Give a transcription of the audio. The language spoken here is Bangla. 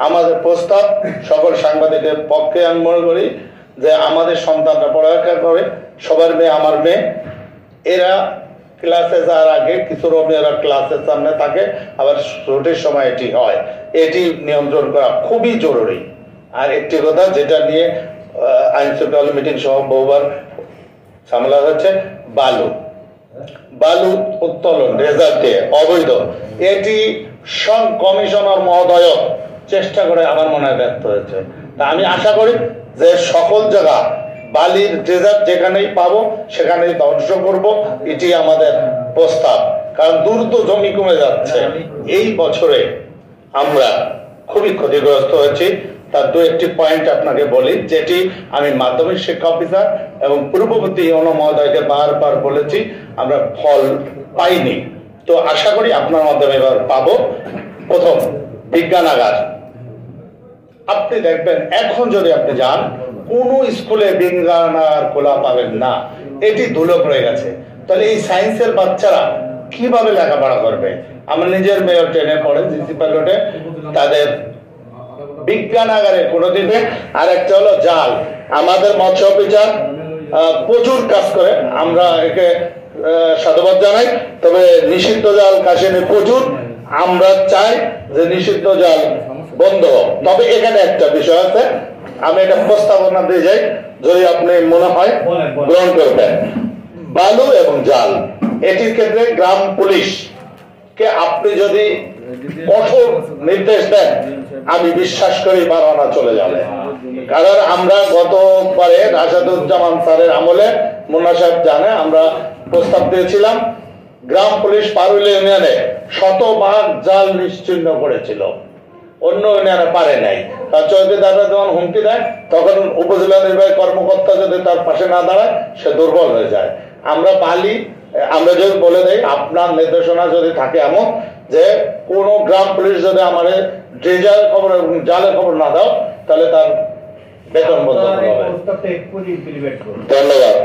আমাদের প্রস্তাব সকল সাংবাদিকের পক্ষে আমি মনে করি যে আমাদের সন্তানরা পড়ালেখা করে, সবার মেয়ে আমার মেয়ে, এরা ক্লাসে যাওয়ার আগে কিছু রোমেরা ক্লাসের সামনে থাকে, আবার ছুটির সময় এটি হয়, এটি নিয়ন্ত্রণ করা খুবই জরুরি। আর একটি কথা যেটা নিয়ে আইন শৃঙ্খলা মিটিং সহ বহুবার ঝামেলা হচ্ছে, বালু উত্তোলন রেজাল্ট দিয়ে অবৈধ, এটি কমিশনার মহোদয় চেষ্টা করে আমার মনে হয় ব্যর্থ হয়েছে। তা আমি আশা করি যে সকল জায়গা বালির রেজাল্ট যেখানেই পাবো সেখানেই ধ্বংস করব, এটি আমাদের প্রস্তাব। কারণ দ্রুত জমি কমে যাচ্ছে, এই বছরে আমরা খুবই ক্ষতিগ্রস্ত হয়েছি। তার দু একটি পয়েন্ট আপনাকে বলি, যেটি আমি মাধ্যমিক শিক্ষা অফিসার এবং পূর্ববর্তী ইউনো মহোদয়কে বারবার বলেছি, আমরা ফল পাইনি। তো আশা করি আপনার মাধ্যমে এবার পাবো। প্রথম, বিজ্ঞানাগার। আপনি দেখবেন এখন যদি আপনি যান, কোন স্কুলে বিজ্ঞানাগার খোলা পাবেন না, এটি ধুলো পড়ে গেছে। তাহলে এই সায়েন্সের বাচ্চারা কিভাবে লেখাপড়া করবে? আমার নিজের মেয়ে ট্রেনে পড়ে জিসি পাইলটে, তাদের বিজ্ঞানাগারে কোনোদিন। আর একটা হলো জাল। আমাদের মৎস্য অফিসার প্রচুর কাজ করে, আমরা একে সাধুবাদ জানাই। তবে নিষিদ্ধ জাল কাশিনে প্রচুর, আমরা চাই যে নিষিদ্ধ জাল বন্ধ হোক। তবে এখানে একটা বিষয় আছে, আমি এটা প্রস্তাবনা দিয়ে যাই, যদি আপনি মনে হয় গ্রহণ করবেন। বালু এবং জাল, এটির ক্ষেত্রে গ্রাম পুলিশ কে আপনি যদি কঠোর নির্দেশ দেন, আমি বিশ্বাস করি বারোয়ানা চলে যাবে। কারণ আমরা গতবারে রাশাদুজ্জামান স্যারের আমলে, মুন্না সাহেব জানে, আমরা প্রস্তাব দিয়েছিলাম, গ্রাম পুলিশ পারুল ইউনিয়নে শতভাগ জাল নিশ্চিহ্ন করেছিল, অন্য ইউনিয়নে পারে নাই। তার চৌকিদাররা যখন হুমকি দেয়, তখন উপজেলা নির্বাহী কর্মকর্তা যদি তার পাশে না দাঁড়ায়, সে দুর্বল হয়ে যায়। আমরা আমরা যদি বলে দেই, আপনার নির্দেশনা যদি থাকে এমন যে কোন গ্রাম পুলিশ যদি আমাদের ড্রেজার খবর এবং জালের খবর না দাও, তাহলে তার বেতন বন্ধ হবে। ধন্যবাদ।